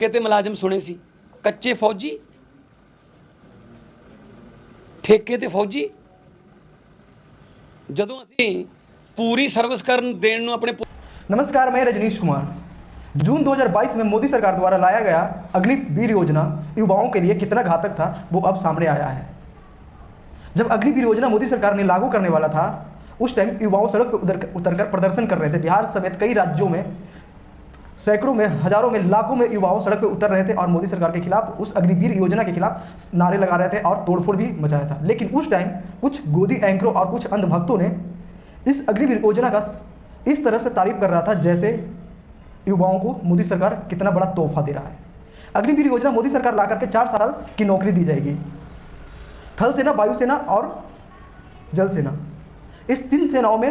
ਕਿਤੇ ਮੁਲਾਜ਼ਮ ਸੁਣੇ ਸੀ ਕੱਚੇ ਫੌਜੀ ਠੇਕੇ ਤੇ ਫੌਜੀ ਜਦੋਂ ਅਸੀਂ पूरी सर्विस करन देण नूं अपने। नमस्कार, मैं रजनीश कुमार। जून 2022 में मोदी सरकार द्वारा लाया गया अग्निवीर योजना युवाओं के लिए कितना घातक था वो अब सामने आया है। जब अग्निवीर योजना मोदी सरकार ने लागू करने वाला था उस टाइम युवाओं सड़क पर उतरकर प्रदर्शन कर रहे थे। बिहार समेत कई राज्यों में सैकड़ों में, हजारों में, लाखों में युवाओं सड़क पर उतर रहे थे और मोदी सरकार के खिलाफ, उस अग्निवीर योजना के खिलाफ नारे लगा रहे थे और तोड़फोड़ भी मचाया था। लेकिन उस टाइम कुछ गोदी एंकरों और कुछ अंधभक्तों ने इस अग्निवीर योजना का इस तरह से तारीफ कर रहा था जैसे युवाओं को मोदी सरकार कितना बड़ा तोहफा दे रहा है। अग्निवीर योजना मोदी सरकार ला करके 4 साल की नौकरी दी जाएगी। थल सेना, वायुसेना और जल सेना, इस 3 सेनाओं में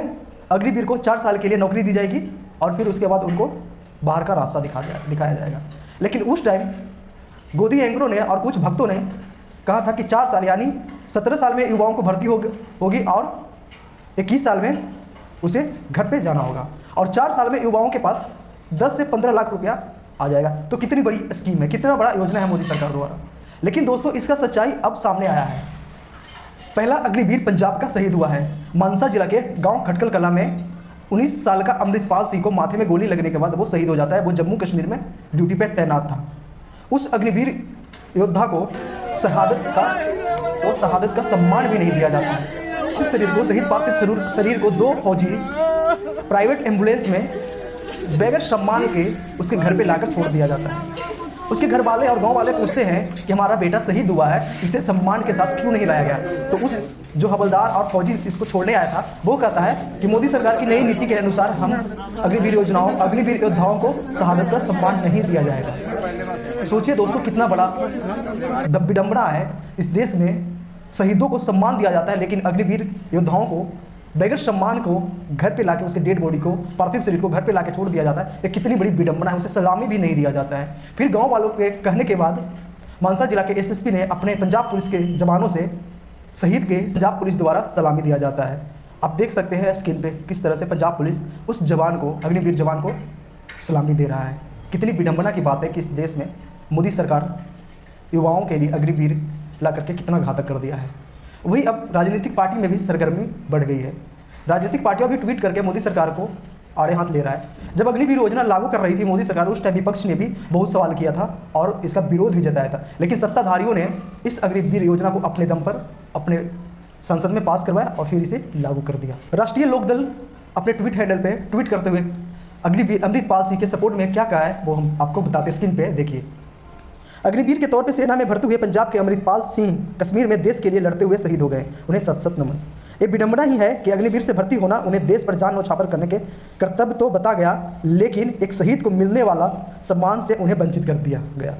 अग्निवीर को 4 साल के लिए नौकरी दी जाएगी और फिर उसके बाद उनको बाहर का रास्ता दिखाया जाएगा। लेकिन उस टाइम गोदी एंकरों ने और कुछ भक्तों ने कहा था कि 4 साल यानी 17 साल में युवाओं को भर्ती होगी और 21 साल में उसे घर पे जाना होगा और 4 साल में युवाओं के पास 10 से 15 लाख रुपया आ जाएगा। तो कितनी बड़ी स्कीम है, कितना बड़ा योजना है मोदी सरकार द्वारा। लेकिन दोस्तों, इसका सच्चाई अब सामने आया है। पहला अग्निवीर पंजाब का शहीद हुआ है। मानसा जिला के गांव खटकल कला में 19 साल का अमृतपाल सिंह को माथे में गोली लगने के बाद वो शहीद हो जाता है। वो जम्मू कश्मीर में ड्यूटी पे तैनात था। उस अग्निवीर योद्धा को शहादत का सम्मान भी नहीं दिया जाता है। शरीर को, शहीद पार्थिव शरीर को 2 फौजी प्राइवेट एम्बुलेंस में बगैर सम्मान के उसके घर पे लाकर छोड़ दिया जाता है। उसके घर वाले और गांव वाले पूछते हैं कि हमारा बेटा शहीद हुआ है, इसे सम्मान के साथ क्यों नहीं लाया गया। तो उस जो हवलदार और फौजी इसको छोड़ने आया था वो कहता है कि मोदी सरकार की नई नीति के अनुसार हम अग्निवीर योद्धाओं को शहादत का सम्मान नहीं दिया जाएगा। सोचिए दोस्तों, कितना बड़ा विडंबना है। इस देश में शहीदों को सम्मान दिया जाता है लेकिन अग्निवीर योद्धाओं को बगैर सम्मान को घर पे लाके, उसके डेड बॉडी को, पार्थिव शरीर को घर पे लाके छोड़ दिया जाता है। ये कितनी बड़ी विडंबना है। उसे सलामी भी नहीं दिया जाता है। फिर गांव वालों के कहने के बाद मानसा जिला के एसएसपी ने अपने पंजाब पुलिस के जवानों से शहीद के पंजाब पुलिस द्वारा सलामी दिया जाता है। आप देख सकते हैं स्क्रीन पे किस तरह से पंजाब पुलिस उस जवान को, अग्निवीर जवान को सलामी दे रहा है। कितनी विडंबना की बात है कि इस देश में मोदी सरकार युवाओं के लिए अग्निवीर ला करके कितना घातक कर दिया है। वही अब राजनीतिक पार्टी में भी सरगर्मी बढ़ गई है। राजनीतिक पार्टियां भी ट्वीट करके मोदी सरकार को आड़े हाथ ले रहा है। जब अग्निवीर योजना लागू कर रही थी मोदी सरकार, उस टाइम विपक्ष ने भी बहुत सवाल किया था और इसका विरोध भी जताया था। लेकिन सत्ताधारियों ने इस अग्निवीर योजना को अपने दम पर अपने संसद में पास करवाया और फिर इसे लागू कर दिया। राष्ट्रीय लोकदल अपने ट्वीट हैंडल पे ट्वीट करते हुए अमृतपाल सिंह के सपोर्ट में क्या कहा है वो हम आपको बताते हैं। स्क्रीन पे देखिए। अग्निवीर के तौर पे सेना में भर्ती हुए पंजाब के अमृतपाल सिंह कश्मीर में देश के लिए लड़ते हुए शहीद हो गए। उन्हें सत नमन। ये विडंबना ही है कि अग्निवीर से भर्ती होना उन्हें देश पर जान न्यौछावर करने के कर्तव्य तो बता गया, लेकिन एक शहीद को मिलने वाला सम्मान से उन्हें वंचित कर दिया गया।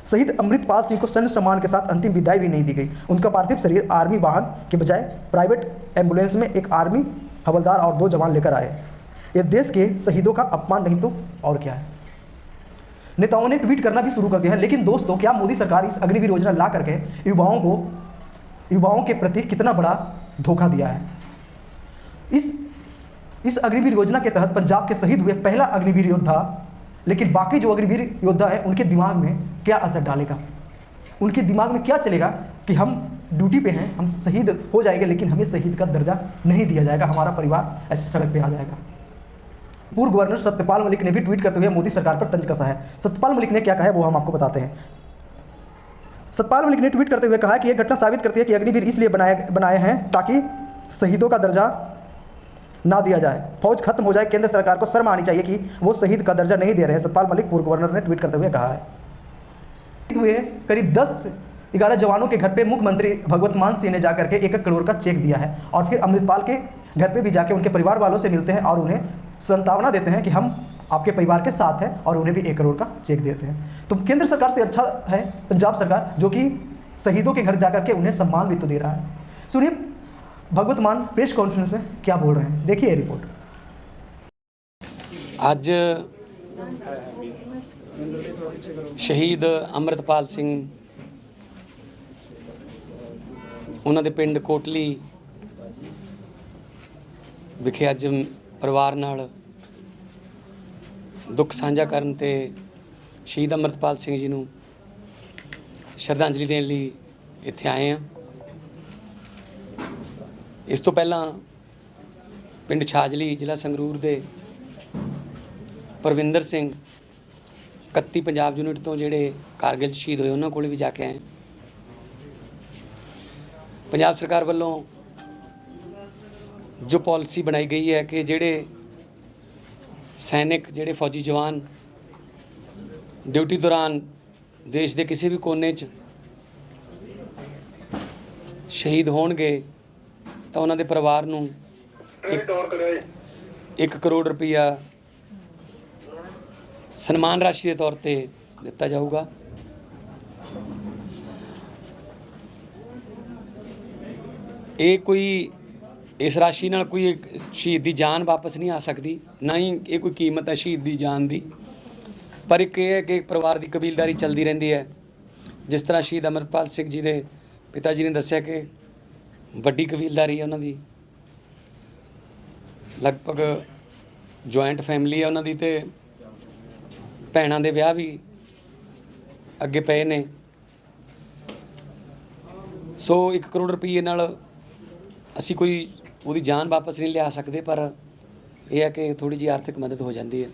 शहीद अमृतपाल सिंह को सैन्य सम्मान के साथ अंतिम विदाई भी नहीं दी गई। उनका पार्थिव शरीर आर्मी वाहन के बजाय प्राइवेट एम्बुलेंस में एक आर्मी हवलदार और 2 जवान लेकर आए। ये देश के शहीदों का अपमान नहीं तो और क्या है। नेताओं ने ट्वीट करना भी शुरू कर दिया है। लेकिन दोस्तों, क्या मोदी सरकार इस अग्निवीर योजना ला करके युवाओं के प्रति कितना बड़ा धोखा दिया है। इस अग्निवीर योजना के तहत पंजाब के शहीद हुए पहला अग्निवीर योद्धा, लेकिन बाकी जो अग्निवीर योद्धा है उनके दिमाग में क्या असर डालेगा, उनके दिमाग में क्या चलेगा कि हम ड्यूटी पे हैं, हम शहीद हो जाएंगे लेकिन हमें शहीद का दर्जा नहीं दिया जाएगा, हमारा परिवार ऐसे सड़क पे आ जाएगा। पूर्व गवर्नर सत्यपाल मलिक ने भी ट्वीट करते हुए मोदी सरकार पर तंज कसा है। सत्यपाल मलिक ने क्या कहा है वो हम आपको बताते हैं। सत्यपाल मलिक ने ट्वीट करते हुए कहा कि यह घटना साबित करती है कि अग्निवीर इसलिए बनाए हैं ताकि शहीदों का दर्जा ना दिया जाए, फौज खत्म हो जाए। केंद्र सरकार को शर्म आनी चाहिए कि वो शहीद का दर्जा नहीं दे रहे हैं। सत्यपाल मलिक पूर्व गवर्नर ने ट्वीट करते हुए कहा है। हुए करीब 10-11 जवानों के घर पे मुख्यमंत्री भगवत मान सिंह ने जाकर के 1 करोड़ का चेक दिया है और फिर अमृतपाल के घर पे भी जाके उनके परिवार वालों से मिलते हैं और उन्हें संतावना देते हैं कि हम आपके परिवार के साथ हैं और उन्हें भी 1 करोड़ का चेक देते हैं। तो केंद्र सरकार से अच्छा है पंजाब सरकार जो कि शहीदों के घर जाकर के उन्हें सम्मान भी तो दे रहा है। सुनिए भगवत मान प्रेस कॉन्फ्रेंस में क्या बोल रहे हैं, देखिए रिपोर्ट। ਅੱਜ शहीद अमृतपाल सिंह ਉਹਨਾਂ ਦੇ ਪਿੰਡ ਕੋਟਲੀ ਵਿਖੇ ਅੱਜ ਪਰਿਵਾਰ ਨਾਲ ਦੁੱਖ ਸਾਂਝਾ ਕਰਨ ਤੇ ਸ਼ਹੀਦ ਅੰਮ੍ਰਿਤਪਾਲ ਸਿੰਘ ਜੀ ਨੂੰ ਸ਼ਰਧਾਂਜਲੀ ਦੇਣ ਲਈ ਇੱਥੇ ਆਏ ਹਾਂ। ਇਸ ਤੋਂ ਪਹਿਲਾਂ ਪਿੰਡ ਛਾਜਲੀ ਜ਼ਿਲ੍ਹਾ ਸੰਗਰੂਰ ਦੇ ਪਰਵਿੰਦਰ ਸਿੰਘ 31 ਪੰਜਾਬ ਯੂਨਿਟ ਤੋਂ ਜਿਹੜੇ ਕਾਰਗਿਲ 'ਚ ਸ਼ਹੀਦ ਹੋਏ ਉਹਨਾਂ ਕੋਲ ਵੀ ਜਾ ਕੇ ਆਏ। ਪੰਜਾਬ ਸਰਕਾਰ ਵੱਲੋਂ ਜੋ ਪਾਲਿਸੀ ਬਣਾਈ ਗਈ ਹੈ ਕਿ ਜਿਹੜੇ ਸੈਨਿਕ ਜਿਹੜੇ ਫੌਜੀ ਜਵਾਨ ਡਿਊਟੀ ਦੌਰਾਨ ਦੇਸ਼ ਦੇ ਕਿਸੇ ਵੀ ਕੋਨੇ 'ਚ ਸ਼ਹੀਦ ਹੋਣਗੇ ਤਾਂ ਉਹਨਾਂ ਦੇ ਪਰਿਵਾਰ ਨੂੰ 1 ਕਰੋੜ ਰੁਪਈਆ ਸਨਮਾਨ ਰਾਸ਼ੀ ਦੇ ਤੌਰ ਤੇ ਦਿੱਤਾ ਜਾਊਗਾ। ਇਹ ਕੋਈ ਇਸ ਰਾਸ਼ੀ ਨਾਲ ਕੋਈ ਸ਼ਹੀਦ ਦੀ ਜਾਨ ਵਾਪਸ ਨਹੀਂ ਆ ਸਕਦੀ, ਨਾ ਹੀ ਇਹ ਕੋਈ ਕੀਮਤ ਹੈ ਸ਼ਹੀਦ ਦੀ ਜਾਨ ਦੀ, ਪਰ ਇੱਕ ਇਹ ਹੈ ਕਿ ਪਰਿਵਾਰ ਦੀ ਕਬੀਲਦਾਰੀ ਚੱਲਦੀ ਰਹਿੰਦੀ ਹੈ। ਜਿਸ ਤਰ੍ਹਾਂ ਸ਼ਹੀਦ ਅੰਮ੍ਰਿਤਪਾਲ ਸਿੰਘ ਜੀ ਦੇ ਪਿਤਾ ਜੀ ਨੇ ਦੱਸਿਆ ਕਿ ਵੱਡੀ ਕਬੀਲਦਾਰੀ ਹੈ ਉਹਨਾਂ ਦੀ, ਲਗਭਗ ਜੁਆਇੰਟ ਫੈਮਿਲੀ ਹੈ ਉਹਨਾਂ ਦੀ, ਤੇ ਭੈਣਾਂ ਦੇ ਵਿਆਹ ਵੀ ਅੱਗੇ ਪਏ ਨੇ। ਸੋ 1 ਕਰੋੜ ਰੁਪਏ ਨਾਲ ਅਸੀਂ ਕੋਈ ਉਹਦੀ ਜਾਨ ਵਾਪਸ ਨਹੀਂ ਲਿਆ ਸਕਦੇ, ਪਰ ਇਹ ਹੈ ਕਿ ਥੋੜ੍ਹੀ ਜਿਹੀ ਆਰਥਿਕ ਮਦਦ ਹੋ ਜਾਂਦੀ ਹੈ।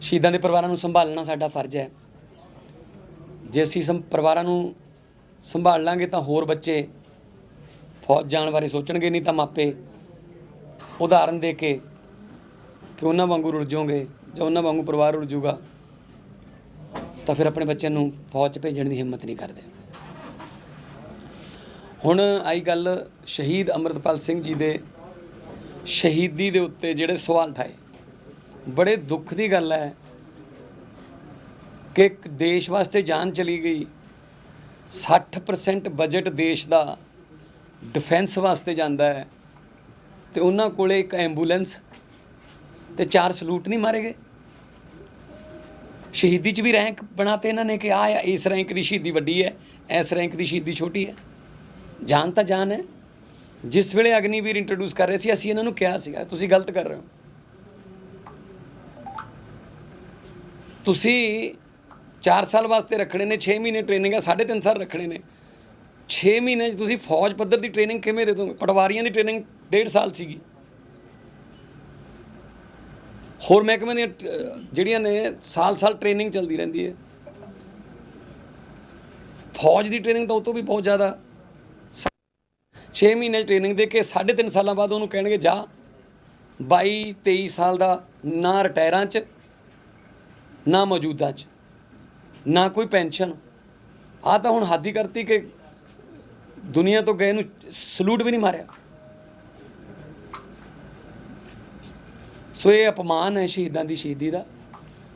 ਸ਼ਹੀਦਾਂ ਦੇ ਪਰਿਵਾਰਾਂ ਨੂੰ ਸੰਭਾਲਣਾ ਸਾਡਾ ਫਰਜ਼ ਹੈ। ਜੇ ਅਸੀਂ ਪਰਿਵਾਰਾਂ ਨੂੰ ਸੰਭਾਲ ਲਾਂਗੇ ਤਾਂ ਹੋਰ ਬੱਚੇ ਫੌਜ ਜਾਣ ਬਾਰੇ ਸੋਚਣਗੇ, ਨਹੀਂ ਤਾਂ ਮਾਪੇ ਉਦਾਹਰਨ ਦੇ ਕੇ ਕਿ ਉਹਨਾਂ ਵਾਂਗੂ ਰੁਲ ਜਾਓਗੇ ਜਾਂ ਉਹਨਾਂ ਵਾਂਗੂ ਪਰਿਵਾਰ ਰੁਲ ਜਾਊਗਾ ਤਾਂ ਫਿਰ ਆਪਣੇ ਬੱਚਿਆਂ ਨੂੰ ਫੌਜ 'ਚ ਭੇਜਣ ਦੀ ਹਿੰਮਤ ਨਹੀਂ ਕਰਦੇ। ਹੁਣ ਆਈ ਗੱਲ ਸ਼ਹੀਦ ਅੰਮ੍ਰਿਤਪਾਲ ਸਿੰਘ ਜੀ ਦੇ ਸ਼ਹੀਦੀ ਦੇ ਉੱਤੇ ਜਿਹੜੇ ਸਵਾਲ ਉਠਾਏ, ਬੜੇ ਦੁੱਖ ਦੀ ਗੱਲ ਹੈ ਕਿ ਇੱਕ ਦੇਸ਼ ਵਾਸਤੇ ਜਾਨ ਚਲੀ ਗਈ। 60% ਬਜਟ ਦੇਸ਼ ਦਾ ਡਿਫੈਂਸ ਵਾਸਤੇ ਜਾਂਦਾ ਹੈ ਤੇ ਉਹਨਾਂ ਕੋਲੇ ਇੱਕ ਐਂਬੂਲੈਂਸ ਤੇ 4 ਸਲੂਟ ਨਹੀਂ ਮਾਰੇ ਗਏ। ਸ਼ਹੀਦੀ 'ਚ ਵੀ ਰੈਂਕ ਬਣਾਤੇ ਇਹਨਾਂ ਨੇ ਕਿ ਆ ਇਸ ਰੈਂਕ ਦੀ ਸ਼ਹੀਦੀ ਵੱਡੀ ਹੈ, ਇਸ ਰੈਂਕ ਦੀ ਸ਼ਹੀਦੀ ਛੋਟੀ ਹੈ। ਜਾਨ ਤਾਂ ਜਾਨ ਹੈ। ਜਿਸ ਵੇਲੇ ਅਗਨੀਵੀਰ ਇੰਟਰੋਡਿਊਸ ਕਰ ਰਹੇ ਸੀ ਅਸੀਂ ਇਹਨਾਂ ਨੂੰ ਕਿਹਾ ਸੀਗਾ ਤੁਸੀਂ ਗਲਤ ਕਰ ਰਹੇ ਹੋ, ਤੁਸੀਂ 4 ਸਾਲ ਵਾਸਤੇ ਰੱਖਣੇ ਨੇ, 6 ਮਹੀਨੇ ਟ੍ਰੇਨਿੰਗ ਹੈ, 3.5 ਸਾਲ ਰੱਖਣੇ ਨੇ। 6 ਮਹੀਨੇ 'ਚ ਤੁਸੀਂ ਫੌਜ ਪੱਧਰ ਦੀ ਟ੍ਰੇਨਿੰਗ ਕਿਵੇਂ ਦੇ ਦੋਗੇ? ਪਟਵਾਰੀਆਂ ਦੀ ਟ੍ਰੇਨਿੰਗ 1.5 ਸਾਲ ਸੀਗੀ, ਹੋਰ ਮਹਿਕਮੇ ਦੀਆਂ ਜਿਹੜੀਆਂ ਨੇ ਸਾਲ ਟ੍ਰੇਨਿੰਗ ਚੱਲਦੀ ਰਹਿੰਦੀ ਹੈ। ਫੌਜ ਦੀ ਟ੍ਰੇਨਿੰਗ ਤਾਂ ਉਹ ਤੋਂ ਵੀ ਬਹੁਤ ਜ਼ਿਆਦਾ। 6 ਮਹੀਨੇ ਟ੍ਰੇਨਿੰਗ ਦੇ ਕੇ 3.5 ਸਾਲਾਂ ਬਾਅਦ ਉਹਨੂੰ ਕਹਿਣਗੇ ਜਾ 22-23 ਸਾਲ ਦਾ, ਨਾ ਰਿਟਾਇਰਾਂ 'ਚ ਨਾ ਮੌਜੂਦਾ 'ਚ ਨਾ ਕੋਈ ਪੈਨਸ਼ਨ। ਆਹ ਤਾਂ ਹੁਣ ਹੱਦ ਹੀ ਕਰਤੀ ਕਿ ਦੁਨੀਆ ਤੋਂ ਗਏ ਨੂੰ ਸਲੂਟ ਵੀ ਨਹੀਂ ਮਾਰਿਆ। ਸੋ ਇਹ ਅਪਮਾਨ ਹੈ ਸ਼ਹੀਦਾਂ ਦੀ ਸ਼ਹੀਦੀ ਦਾ,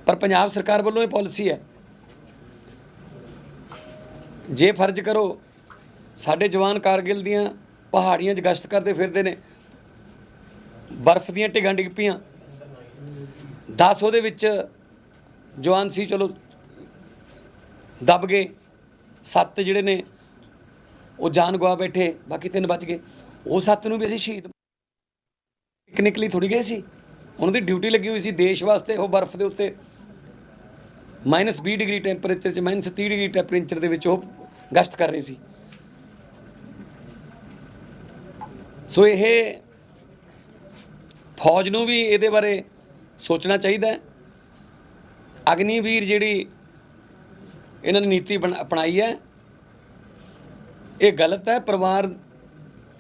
ਪਰ ਪੰਜਾਬ ਸਰਕਾਰ ਵੱਲੋਂ ਇਹ ਪਾਲਿਸੀ ਹੈ। ਜੇ ਫਰਜ਼ ਕਰੋ, ਸਾਡੇ ਜਵਾਨ ਕਾਰਗਿਲ ਦੀਆਂ ਪਹਾੜੀਆਂ 'ਚ ਗਸ਼ਤ ਕਰਦੇ ਫਿਰਦੇ ਨੇ, ਬਰਫ਼ ਦੀਆਂ ਢਿੱਗਾਂ ਡਿੱਗ ਪਈਆਂ, 10 ਉਹਦੇ ਵਿੱਚ ਜਵਾਨ ਸੀ, ਚਲੋ ਦਬ ਗਏ, 7 ਜਿਹੜੇ ਨੇ ਉਹ ਜਾਨ ਗਵਾ ਬੈਠੇ, ਬਾਕੀ 3 ਬਚ ਗਏ। ਉਹ 7 ਨੂੰ ਵੀ ਅਸੀਂ ਸ਼ਹੀਦ ਪਿਕਨਿਕ ਲਈ ਥੋੜ੍ਹੀ ਗਏ ਸੀ, ਉਹਨਾਂ ਦੀ ਡਿਊਟੀ ਲੱਗੀ ਹੋਈ ਸੀ ਦੇਸ਼ ਵਾਸਤੇ। ਉਹ ਬਰਫ਼ ਦੇ ਉੱਤੇ -20 ਡਿਗਰੀ ਟੈਂਪਰੇਚਰ 'ਚ, -30 ਡਿਗਰੀ ਟੈਂਪਰੇਚਰ ਦੇ ਵਿੱਚ ਉਹ ਗਸ਼ਤ ਕਰ ਰਹੇ ਸੀ। ਸੋ ਇਹ ਫੌਜ ਨੂੰ ਵੀ ਇਹਦੇ ਬਾਰੇ ਸੋਚਣਾ ਚਾਹੀਦਾ ਹੈ। ਅਗਨੀਵੀਰ ਜਿਹੜੀ ਇਹਨਾਂ ਨੇ ਨੀਤੀ ਅਪਣਾਈ ਹੈ ਇਹ ਗਲਤ ਹੈ। ਪਰਿਵਾਰ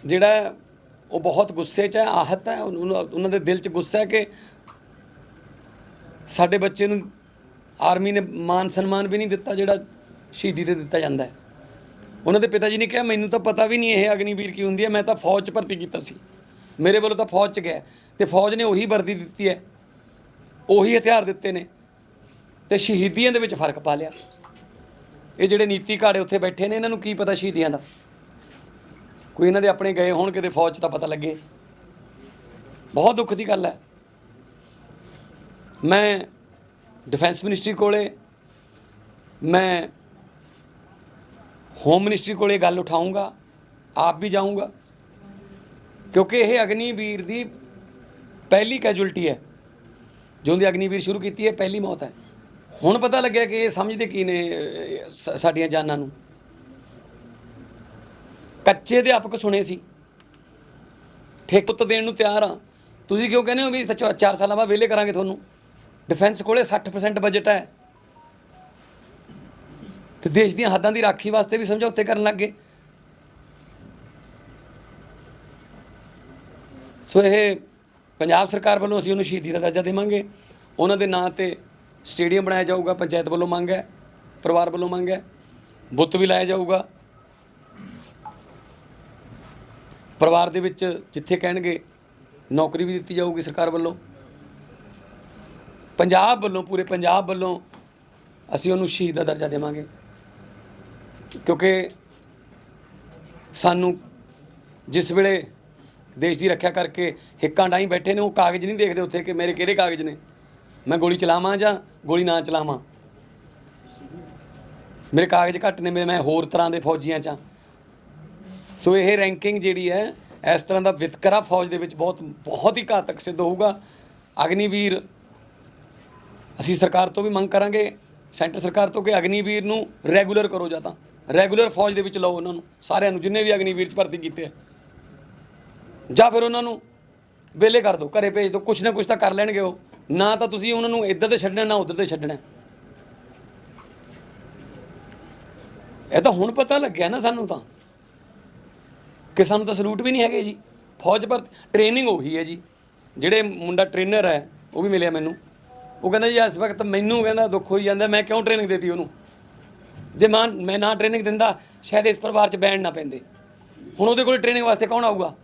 ਜਿਹੜਾ ਉਹ ਬਹੁਤ ਗੁੱਸੇ 'ਚ ਹੈ, ਆਹਤ ਹੈ, ਉਹਨਾਂ ਦੇ ਦਿਲ 'ਚ ਗੁੱਸਾ ਹੈ ਕਿ ਸਾਡੇ ਬੱਚੇ ਨੂੰ ਆਰਮੀ ਨੇ ਮਾਨ ਸਨਮਾਨ ਵੀ ਨਹੀਂ ਦਿੱਤਾ ਜਿਹੜਾ ਸ਼ਹੀਦੀ 'ਤੇ ਦਿੱਤਾ ਜਾਂਦਾ ਹੈ। ਉਹਨਾਂ ਦੇ ਪਿਤਾ ਜੀ ਨੇ ਕਿਹਾ ਮੈਨੂੰ ਤਾਂ ਪਤਾ ਵੀ ਨਹੀਂ ਇਹ ਅਗਨੀਵੀਰ ਕੀ ਹੁੰਦੀ ਹੈ, ਮੈਂ ਤਾਂ ਫੌਜ 'ਚ ਭਰਤੀ ਕੀਤਾ ਸੀ, ਮੇਰੇ ਵੱਲੋਂ ਤਾਂ ਫੌਜ 'ਚ ਗਿਆ ਅਤੇ ਫੌਜ ਨੇ ਉਹੀ ਵਰਦੀ ਦਿੱਤੀ ਹੈ, ਉਹੀ ਹਥਿਆਰ ਦਿੱਤੇ ਨੇ ਅਤੇ ਸ਼ਹੀਦੀਆਂ ਦੇ ਵਿੱਚ ਫਰਕ ਪਾ ਲਿਆ। ਇਹ ਜਿਹੜੇ ਨੀਤੀ ਘਾੜੇ ਉੱਥੇ ਬੈਠੇ ਨੇ ਇਹਨਾਂ ਨੂੰ ਕੀ ਪਤਾ ਸ਼ਹੀਦੀਆਂ ਦਾ? ਕੋਈ ਇਹਨਾਂ ਦੇ ਆਪਣੇ ਗਏ ਹੋਣ ਕਿਤੇ ਫੌਜ 'ਚ ਤਾਂ ਪਤਾ ਲੱਗੇ। ਬਹੁਤ ਦੁੱਖ ਦੀ ਗੱਲ ਹੈ। ਮੈਂ डिफेंस मिनिस्ट्री कोले, मैं होम मिनिस्ट्री कोले गल उठाऊँगा, आप भी जाऊँगा, क्योंकि यह अग्निवीर की पहली कैजुअलिटी है। जो उन्हें अग्निवीर शुरू की है पहली मौत है। ਹੁਣ ਪਤਾ ਲੱਗਿਆ ਕਿ ਇਹ ਸਮਝਦੇ ਕੀ ਨੇ ਸਾਡੀਆਂ ਜਾਨਾਂ ਨੂੰ। ਕੱਚੇ ਅਧਿਆਪਕ ਸੁਣੇ ਸੀ, ਠੇਕਤ ਦੇਣ ਨੂੰ ਤਿਆਰ ਆ। ਤੁਸੀਂ ਕਿਉਂ ਕਹਿੰਦੇ ਹੋ ਵੀ 4 ਸਾਲਾਂ ਬਾਅਦ ਵਿਹਲੇ ਕਰਾਂਗੇ ਤੁਹਾਨੂੰ? ਡਿਫੈਂਸ ਕੋਲੇ 60% ਬਜਟ ਹੈ ਤੇ ਦੇਸ਼ ਦੀਆਂ ਹੱਦਾਂ ਦੀ ਰਾਖੀ ਵਾਸਤੇ ਵੀ ਸਮਝੌਤੇ ਕਰਨ ਲੱਗ ਗਏ। ਸੋ ਇਹ ਪੰਜਾਬ ਸਰਕਾਰ ਵੱਲੋਂ ਅਸੀਂ ਉਹਨੂੰ ਸ਼ਹੀਦੀ ਦਾ ਦਰਜਾ ਦੇਵਾਂਗੇ। ਉਹਨਾਂ ਦੇ ਨਾਂ 'ਤੇ ਸਟੇਡੀਅਮ ਬਣਾਇਆ ਜਾਊਗਾ, ਪੰਚਾਇਤ ਵੱਲੋਂ ਮੰਗ ਹੈ, ਪਰਿਵਾਰ ਵੱਲੋਂ ਮੰਗ ਹੈ, ਬੁੱਤ ਵੀ ਲਾਇਆ ਜਾਊਗਾ। ਪਰਿਵਾਰ ਦੇ ਵਿੱਚ ਜਿੱਥੇ ਕਹਿਣਗੇ ਨੌਕਰੀ ਵੀ ਦਿੱਤੀ ਜਾਊਗੀ ਸਰਕਾਰ ਵੱਲੋਂ। ਪੰਜਾਬ ਵੱਲੋਂ, ਪੂਰੇ ਪੰਜਾਬ ਵੱਲੋਂ ਅਸੀਂ ਉਹਨੂੰ ਸ਼ਹੀਦ ਦਾ ਦਰਜਾ ਦੇਵਾਂਗੇ, ਕਿਉਂਕਿ ਸਾਨੂੰ ਜਿਸ ਵੇਲੇ ਦੇਸ਼ ਦੀ ਰੱਖਿਆ ਕਰਕੇ ਹਿੱਕਾਂ ਡਾਹੀਂ ਬੈਠੇ ਨੇ, ਉਹ ਕਾਗਜ਼ ਨਹੀਂ ਦੇਖਦੇ ਉੱਥੇ ਕਿ ਮੇਰੇ ਕਿਹੜੇ ਕਾਗਜ਼ ਨੇ, ਮੈਂ ਗੋਲੀ ਚਲਾਵਾਂ ਜਾਂ ਗੋਲੀ ਨਾ ਚਲਾਵਾਂ, ਮੇਰੇ ਕਾਗਜ਼ ਘੱਟ ਨੇ, ਮੈਂ ਹੋਰ ਤਰ੍ਹਾਂ ਦੇ ਫੌਜੀਆਂ 'ਚ। ਸੋ ਇਹ ਰੈਂਕਿੰਗ ਜਿਹੜੀ ਹੈ, ਇਸ ਤਰ੍ਹਾਂ ਦਾ ਵਿਤਕਰਾ ਫੌਜ ਦੇ ਵਿੱਚ ਬਹੁਤ ਹੀ ਘਾਤਕ ਸਿੱਧ ਹੋਊਗਾ। ਅਗਨੀਵੀਰ ਅਸੀਂ ਸਰਕਾਰ ਤੋਂ ਵੀ ਮੰਗ ਕਰਾਂਗੇ, ਸੈਂਟਰ ਸਰਕਾਰ ਤੋਂ, ਕਿ ਅਗਨੀਵੀਰ ਨੂੰ ਰੈਗੂਲਰ ਕਰੋ, ਜਾਂ ਤਾਂ ਰੈਗੂਲਰ ਫੌਜ ਦੇ ਵਿੱਚ ਲਓ ਉਹਨਾਂ ਨੂੰ ਸਾਰਿਆਂ ਨੂੰ, ਜਿੰਨੇ ਵੀ ਅਗਨੀਵੀਰ 'ਚ ਭਰਤੀ ਕੀਤੇ ਆ, ਜਾਂ ਫਿਰ ਉਹਨਾਂ ਨੂੰ ਵਿਹਲੇ ਕਰ ਦਿਓ, ਘਰੇ ਭੇਜ ਦਿਓ। ਕੁਛ ਨਾ ਕੁਛ ਤਾਂ ਕਰ ਲੈਣਗੇ ਉਹ, ਨਾ ਤਾਂ ਤੁਸੀਂ ਉਹਨਾਂ ਨੂੰ ਇੱਧਰ ਤੇ ਛੱਡਣਾ, ਨਾ ਉੱਧਰ ਤੇ ਛੱਡਣਾ। ਇਹ ਤਾਂ ਹੁਣ ਪਤਾ ਲੱਗਿਆ ਨਾ ਸਾਨੂੰ ਤਾਂ, ਕਿ ਸਾਨੂੰ ਤਾਂ ਸਲੂਟ ਵੀ ਨਹੀਂ ਹੈਗੇ ਜੀ। ਫੌਜ ਪਰ ਟ੍ਰੇਨਿੰਗ ਉਹੀ ਹੈ ਜੀ। ਜਿਹੜੇ ਮੁੰਡਾ ਟ੍ਰੇਨਰ ਹੈ ਉਹ ਵੀ ਮਿਲਿਆ ਮੈਨੂੰ, ਉਹ ਕਹਿੰਦਾ ਜੀ ਇਸ ਵਕਤ ਮੈਨੂੰ ਕਹਿੰਦਾ ਦੁੱਖ ਹੋਈ ਜਾਂਦਾ, ਮੈਂ ਕਿਉਂ ਟ੍ਰੇਨਿੰਗ ਦੇਤੀ ਉਹਨੂੰ। ਜੇ ਮੈਂ ਨਾ ਟ੍ਰੇਨਿੰਗ ਦਿੰਦਾ ਸ਼ਾਇਦ ਇਸ ਪਰਿਵਾਰ 'ਚ ਬੈਂਡ ਨਾ ਪੈਂਦੇ। ਹੁਣ ਉਹਦੇ ਕੋਲ ਟ੍ਰੇਨਿੰਗ ਵਾਸਤੇ ਕੌਣ ਆਊਗਾ?